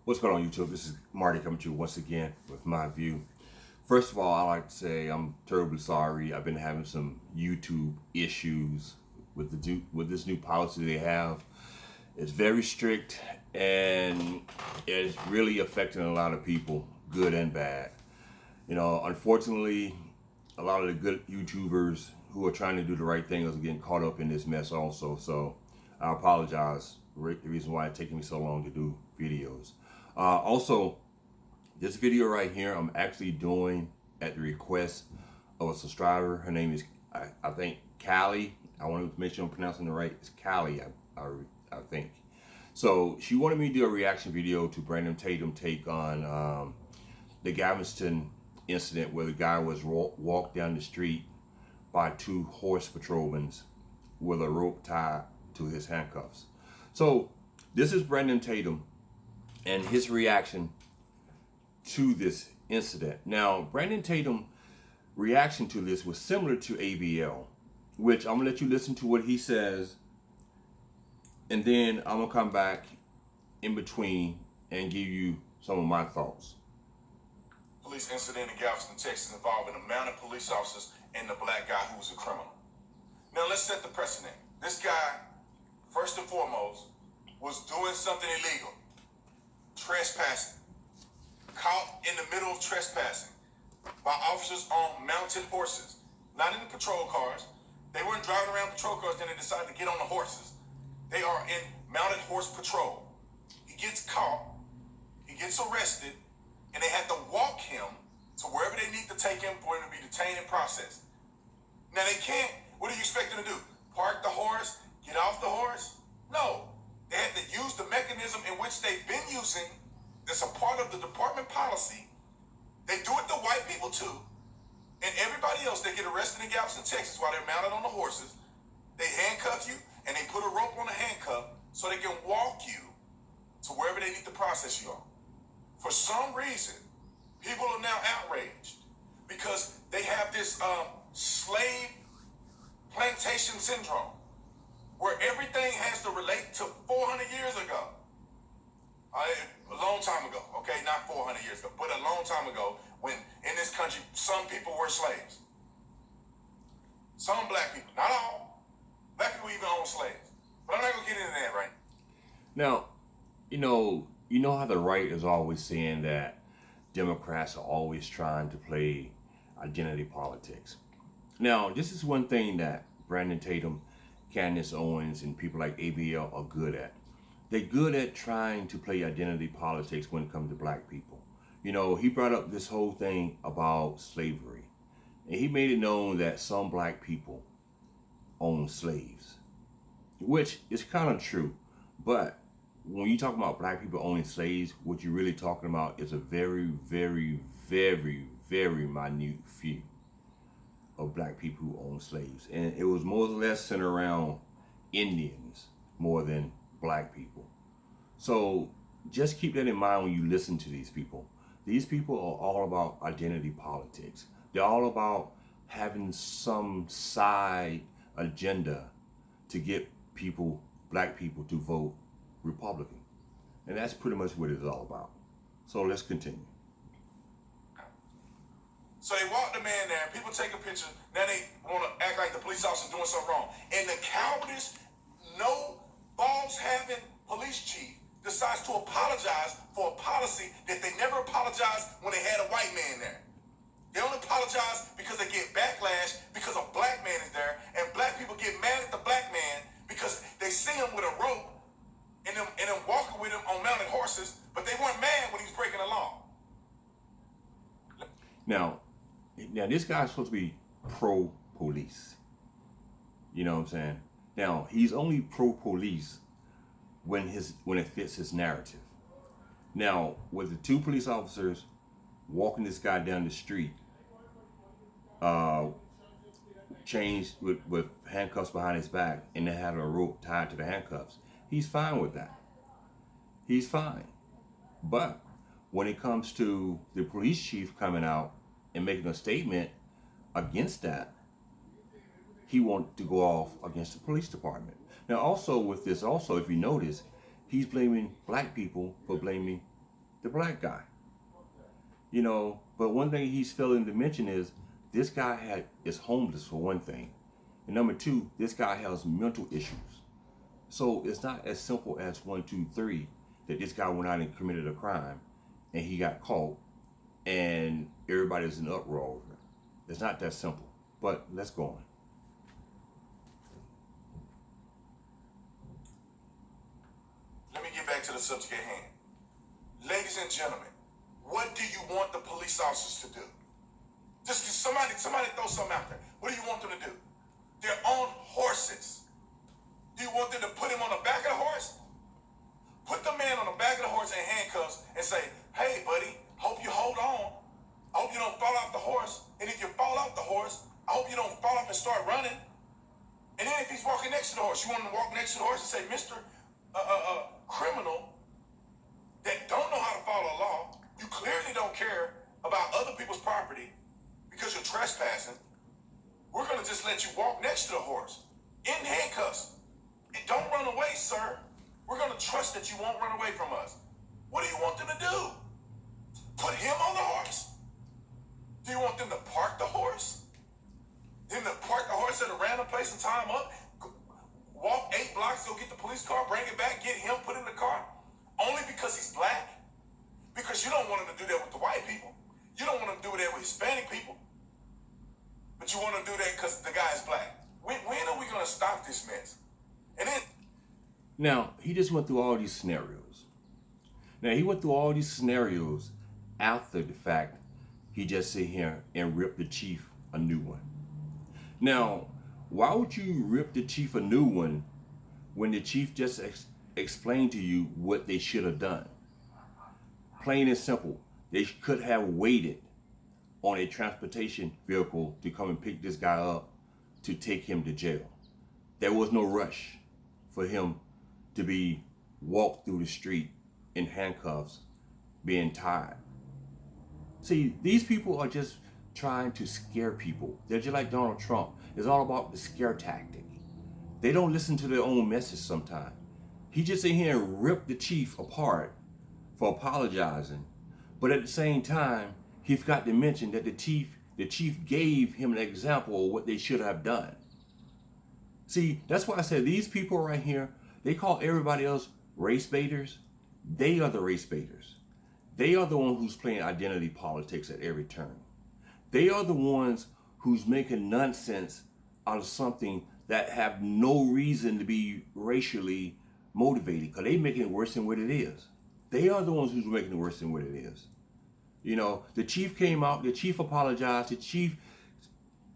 What's going on, YouTube? This is Marty coming to you once again with my view. First of all, I like to say I'm terribly sorry. I've been having some YouTube issues with this new policy they have. It's very strict and it's really affecting a lot of people, good and bad. Unfortunately, a lot of the good YouTubers who are trying to do the right thing is getting caught up in this mess also. So I apologize. The reason why it's taking me so long to do videos. Also, this video right here, I'm actually doing at the request of a subscriber. Her name is, I think, Callie. I want to make sure I'm pronouncing it right. It's Callie, I think. So she wanted me to do a reaction video to Brandon Tatum take on the Galveston incident where the guy was walked down the street by two horse patrolmen with a rope tied to his handcuffs. So this is Brandon Tatum and his reaction to this incident. Now, Brandon Tatum's reaction to this was similar to ABL, which I'm gonna let you listen to what he says, and then I'm gonna come back in between and give you some of my thoughts. Police incident in Galveston, Texas, involving a mounted police officers and the black guy who was a criminal. Now let's set the precedent. This guy, first and foremost, was doing something illegal. Trespassing. Caught in the middle of trespassing by officers on mounted horses. Not in the patrol cars. They weren't driving around patrol cars, then they decided to get on the horses. They are in mounted horse patrol. He gets caught, he gets arrested, and they had to walk him to wherever they need to take him for him to be detained and processed. Now they can't, what do you expect them to do? Park the horse, get off the horse? No. They had to use the mechanism in which they've been using, that's a part of the department policy. They do it to white people too. And everybody else, they get arrested in Galveston, Texas while they're mounted on the horses. They handcuff you and they put a rope on the handcuff so they can walk you to wherever they need to process you on. For some reason, people are now outraged because they have this slave plantation syndrome where everything has to relate to 400 years ago. A long time ago, okay, not 400 years ago, but a long time ago when in this country some people were slaves. Some black people, not all. Black people even own slaves. But I'm not going to get into that right now. You know how the right is always saying that Democrats are always trying to play identity politics. Now, this is one thing that Brandon Tatum, Candace Owens, and people like ABL are good at. They're good at trying to play identity politics when it comes to black people. He brought up this whole thing about slavery. And he made it known that some black people own slaves, which is kind of true. But when you talk about black people owning slaves, what you're really talking about is a very, very, very, very minute few of black people who own slaves. And it was more or less centered around Indians more than black people. So just keep that in mind when you listen to these people. These people are all about identity politics. They're all about having some side agenda to get people, black people, to vote Republican. And that's pretty much what it's all about. So let's continue. So they walk the man there, people take a picture, now they want to act like the police officer doing something wrong. And the cowardice, no balls having police chief decides to apologize for a policy that they never apologized when they had a white man there. They only apologize because they get backlash because a black man is there, and black people get mad at the black man because they see him with a rope and them walking with him on mounted horses, but they weren't mad when he was breaking the law. Now this guy's supposed to be pro-police. You know what I'm saying? Now, he's only pro-police when it fits his narrative. Now, with the two police officers walking this guy down the street, changed with handcuffs behind his back, and they had a rope tied to the handcuffs, he's fine with that. He's fine. But when it comes to the police chief coming out and making a statement against that, he wanted to go off against the police department. Now also with this, if you notice, he's blaming black people for blaming the black guy. You know, but one thing he's failing to mention is this guy is homeless for one thing. And number two, this guy has mental issues. So it's not as simple as 1, 2, 3 that this guy went out and committed a crime and he got caught and everybody's in uproar over it. It's not that simple. But let's go on. Let me get back to the subject at hand. Ladies and gentlemen, what do you want the police officers to do? Just somebody throw something out there. What do you want them to do? They're on horses. Do you want them to put him on the back of the horse? Put the man on the back of the horse in handcuffs and say, hey, buddy, hope you hold on. I hope you don't fall off the horse. And if you fall off the horse, I hope you don't fall off and start running. And then if he's walking next to the horse, you want him to walk next to the horse and say, Mr. Criminal that don't know how to follow law, you clearly don't care about other people's property because you're trespassing. We're going to just let you walk next to the horse in handcuffs. And don't run away, sir. We're going to trust that you won't run away from us. What do you want them to do? Put him on the horse? Do you want them to park the horse? Them to park the horse at a random place and tie him up? Walk 8 blocks, go get the police car, bring it back, get him put in the car? Only because he's black? Because you don't want him to do that with the white people. You don't want him to do that with Hispanic people. But you want him to do that because the guy is black. When are we going to stop this mess? And then... Now, he just went through all these scenarios. Now, he went through all these scenarios after the fact he just sit here and rip the chief a new one. Now, why would you rip the chief a new one when the chief just explained to you what they should have done? Plain and simple, they could have waited on a transportation vehicle to come and pick this guy up to take him to jail. There was no rush for him to be walked through the street in handcuffs, being tied. See, these people are just trying to scare people. They're just like Donald Trump. It's all about the scare tactic. They don't listen to their own message sometimes. He just sit here and ripped the chief apart for apologizing, but at the same time, he forgot to mention that the chief gave him an example of what they should have done. See, that's why I said these people right here, they call everybody else race baiters. They are the race baiters. They are the ones who's playing identity politics at every turn. They are the ones who's making nonsense out of something that have no reason to be racially motivated, because they making it worse than what it is. They are the ones who's making it worse than what it is. You know, the chief came out, the chief apologized, the chief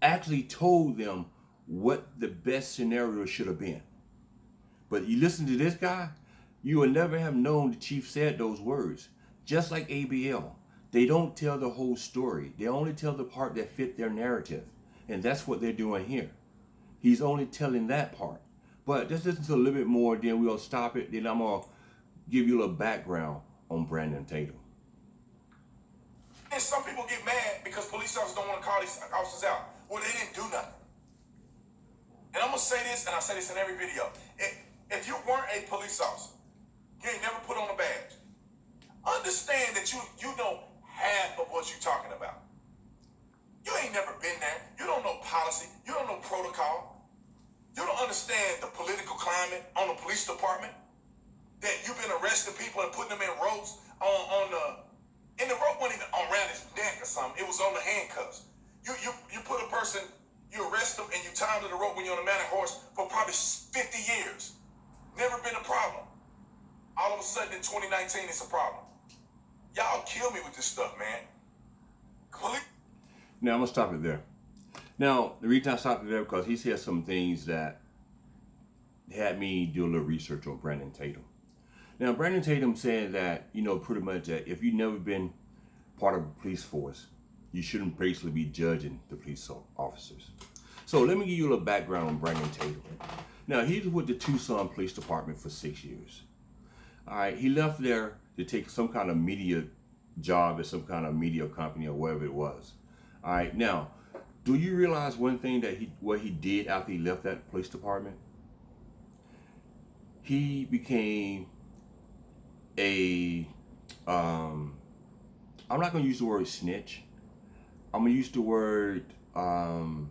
actually told them what the best scenario should have been. But you listen to this guy, you will never have known the chief said those words. Just like ABL, they don't tell the whole story. They only tell the part that fit their narrative. And that's what they're doing here. He's only telling that part. But just listen to a little bit more, then we'll stop it. Then I'm going to give you a little background on Brandon Tatum. And some people get mad because police officers don't want to call these officers out. Well, they didn't do nothing. And I'm going to say this, and I say this in every video. If you weren't a police officer, you ain't never put on a badge, understand that you know half of what you're talking about. You ain't never been there. You don't know policy. You don't know protocol. You don't understand the political climate on the police department. That you've been arresting people and putting them in ropes and the rope wasn't even around his neck or something. It was on the handcuffs. You put a person, you arrest them and you tie them to the rope when you're on a mounted horse for probably 50 years. Never been a problem. All of a sudden in 2019, it's a problem. Y'all kill me with this stuff, man. Now, I'm going to stop it there. Now, the reason I stopped it there because he said some things that had me do a little research on Brandon Tatum. Now, Brandon Tatum said that, pretty much that if you've never been part of the police force, you shouldn't basically be judging the police officers. So let me give you a little background on Brandon Tatum. Now, he was with the Tucson Police Department for 6 years. All right, he left there to take some kind of media job at some kind of media company or whatever it was. All right, now, do you realize one thing that what he did after he left that police department? He became a I'm not going to use the word snitch. I'm going to use the word, and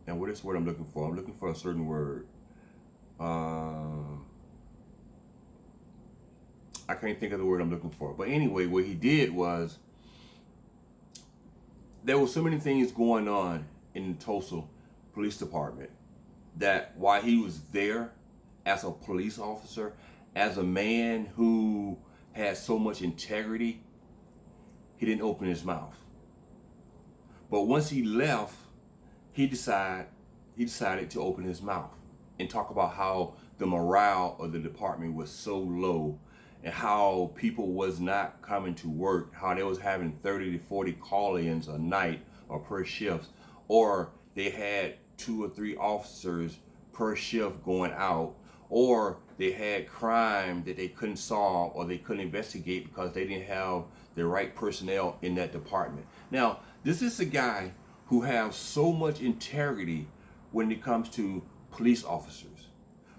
what is the word I'm looking for? I'm looking for a certain word. I can't think of the word I'm looking for. But anyway, what he did was, there were so many things going on in the Tulsa Police Department that while he was there as a police officer, as a man who had so much integrity, he didn't open his mouth. But once he left, he decided to open his mouth and talk about how the morale of the department was so low and how people was not coming to work, how they was having 30 to 40 call-ins a night or per shift, or they had 2 or 3 officers per shift going out, or they had crime that they couldn't solve or they couldn't investigate because they didn't have the right personnel in that department. Now, this is a guy who has so much integrity when it comes to police officers.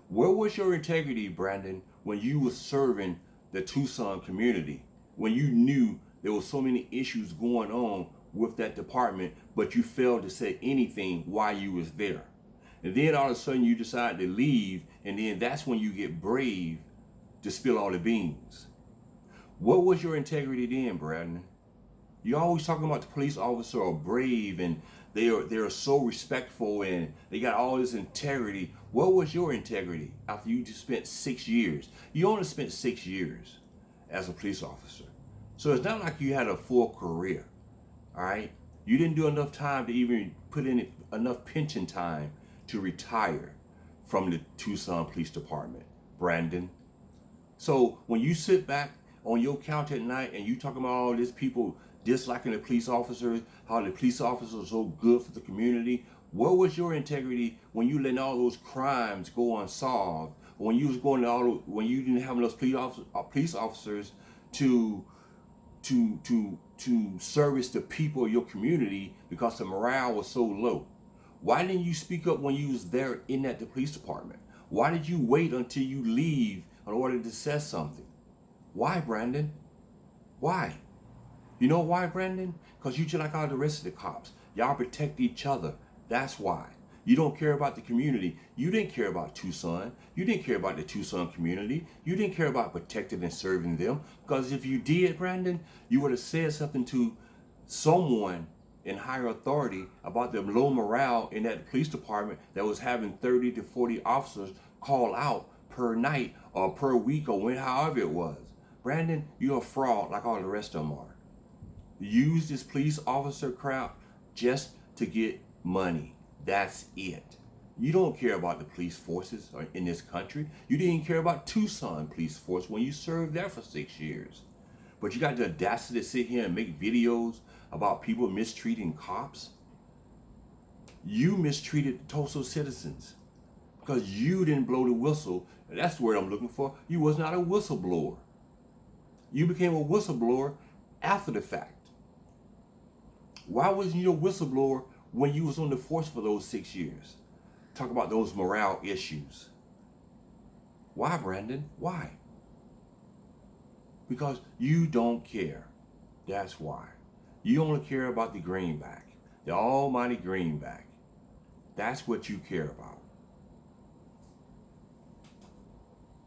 Where was your integrity, Brandon, when you were serving the Tucson community, when you knew there were so many issues going on with that department, but you failed to say anything while you was there? And then all of a sudden you decide to leave, and then that's when you get brave to spill all the beans. What was your integrity then, Brandon? You're always talking about the police officer are brave and they are so respectful and they got all this integrity. What was your integrity after you just spent 6 years? You only spent 6 years as a police officer. So it's not like you had a full career, all right? You didn't do enough time to even put in enough pension time to retire from the Tucson Police Department, Brandon. So when you sit back on your couch at night and you talking about all these people disliking the police officers, how the police officers are so good for the community, where was your integrity when you letting all those crimes go unsolved? When you was going to when you didn't have enough police officers to service the people of your community because the morale was so low? Why didn't you speak up when you was there in the police department? Why did you wait until you leave in order to say something? Why, Brandon? Why? You know why, Brandon? Because you just like all the rest of the cops. Y'all protect each other. That's why. You don't care about the community. You didn't care about Tucson. You didn't care about the Tucson community. You didn't care about protecting and serving them. Because if you did, Brandon, you would have said something to someone in higher authority about the low morale in that police department that was having 30 to 40 officers call out per night or per week or however it was. Brandon, you're a fraud like all the rest of them are. Use this police officer crowd just to get money. That's it. You don't care about the police forces in this country. You didn't care about Tucson police force when you served there for 6 years. But you got the audacity to sit here and make videos about people mistreating cops. You mistreated the Tulsa citizens because you didn't blow the whistle. And that's the word I'm looking for. You was not a whistleblower. You became a whistleblower after the fact. Why wasn't you a whistleblower when you was on the force for those 6 years? Talk about those morale issues. Why, Brandon? Why? Because you don't care. That's why. You only care about the greenback, the almighty greenback. That's what you care about.